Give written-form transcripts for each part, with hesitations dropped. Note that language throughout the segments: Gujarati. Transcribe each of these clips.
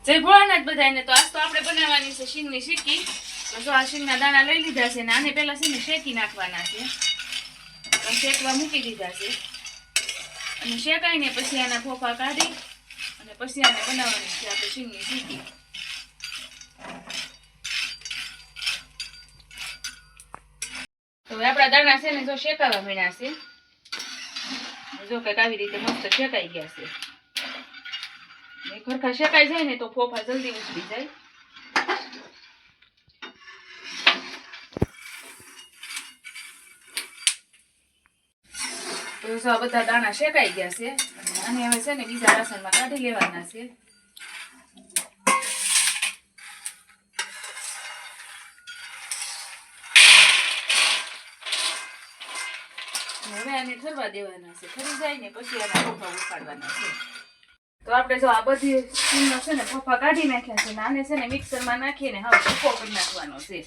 જય ભોળાનાથ બધાને. તો આજ તો આપણે બનાવવાની છે શીંગની સિક્કી. તો જો આ શીંગના દાણા લઈ લીધા છે ને આને પહેલા છે ને શેકી નાખવાના છે. શેકવા મૂકી દીધા છે અને શેકાઈને પછી આના ફોફા કાઢી અને પછી આને બનાવવાની છે આપણે શીંગની સિક્કી. તો આપણા દાણા છે ને જો શેકાવા મીણ્યા છે. જો કંઈક આવી રીતે મસ્ત શેકાઈ ગયા છે. ખરખા શેકાઈ જાય ને તો ફોફા જલ્દી ઉછળી જાય. તો આ બધા દાણા શેકાઈ ગયા છે અને હવે છે ને બીજા વાસણમાં કાઢી લેવાના છે. હવે આને ઠરવા દેવાના છે. ઠરી જાય ને પછી આના ફોફા ઉપાડવાના છે. તો આપણે જો આ બધી શીંગનો છે ને ફોફા કાઢી નાખ્યા છે ને આને છે ને મિક્સરમાં નાખીને હવે ભૂકો કરી નાખવાનો છે.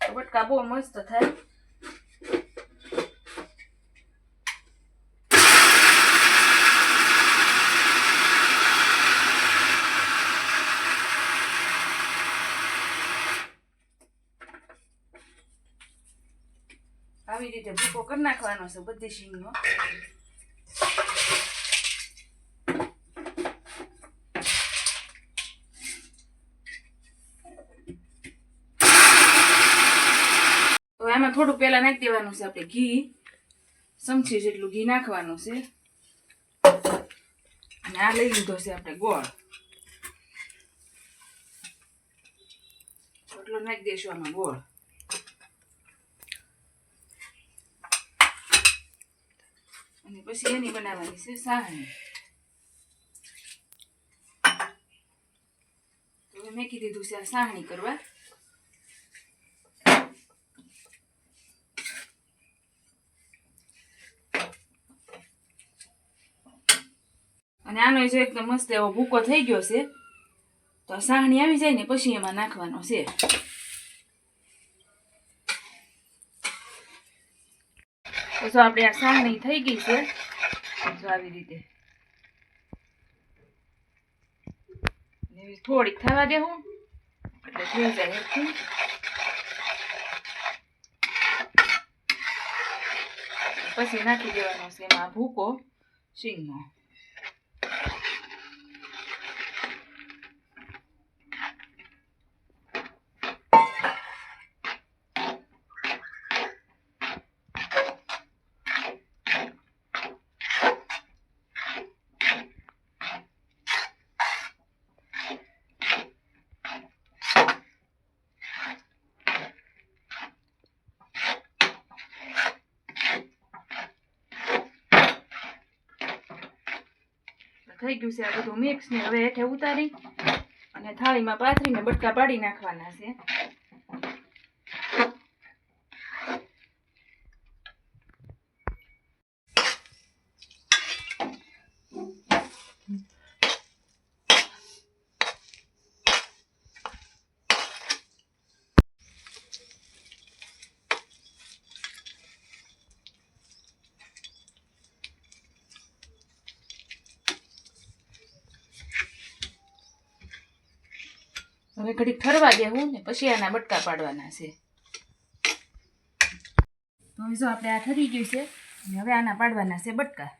તો બટકા બહુ મસ્ત થાય. આવી રીતે ભૂકો કરી નાખવાનો છે બધી શીંગનો. તો આમાં થોડું પેલા નાખી દેવાનું છે આપણે ઘી. ચમચી જેટલું ઘી નાખવાનું છે અને આ લઈ લીધો છે આપણે ગોળ. એટલો નાખી દઈશું આમાં ગોળ. અને પછી એની બનાવવાની છે સાહણી. તો મેં કીધું દીધું છે આ સાહણી કરવા. અને આનો જો એકદમ મસ્ત એવો ભૂકો થઈ ગયો છે. તો આ સાહણી આવી જાય ને પછી એમાં નાખવાનો છે. તો જો આપણે આ સાહણી થઈ ગઈ છે. જો આવી રીતે થોડીક થવા દેવું એટલે થઈ જાય. પછી નાખી દેવાનો છે એમાં ભૂકો શીંગનો. થઈ ગયું છે આ બધું મિક્સ ને હવે હેઠે ઉતારી અને થાળીમાં પાથરીને બટકા પાડી નાખવાના છે. હવે ઘડીક ઠરવા દેવું ને પછી આના બટકા પાડવાના છે. તો જો આપણે આ ઠરી ગયું છે અને હવે આના પાડવાના છે બટકા.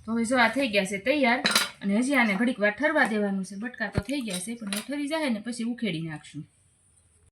તો હવે જો આ થઈ ગયા છે તૈયાર અને હજી આને ઘડીક વાર ઠરવા દેવાનું છે. બટકા તો થઈ ગયા છે પણ એ ઠરી જાય ને પછી ઉખેડી નાખશું.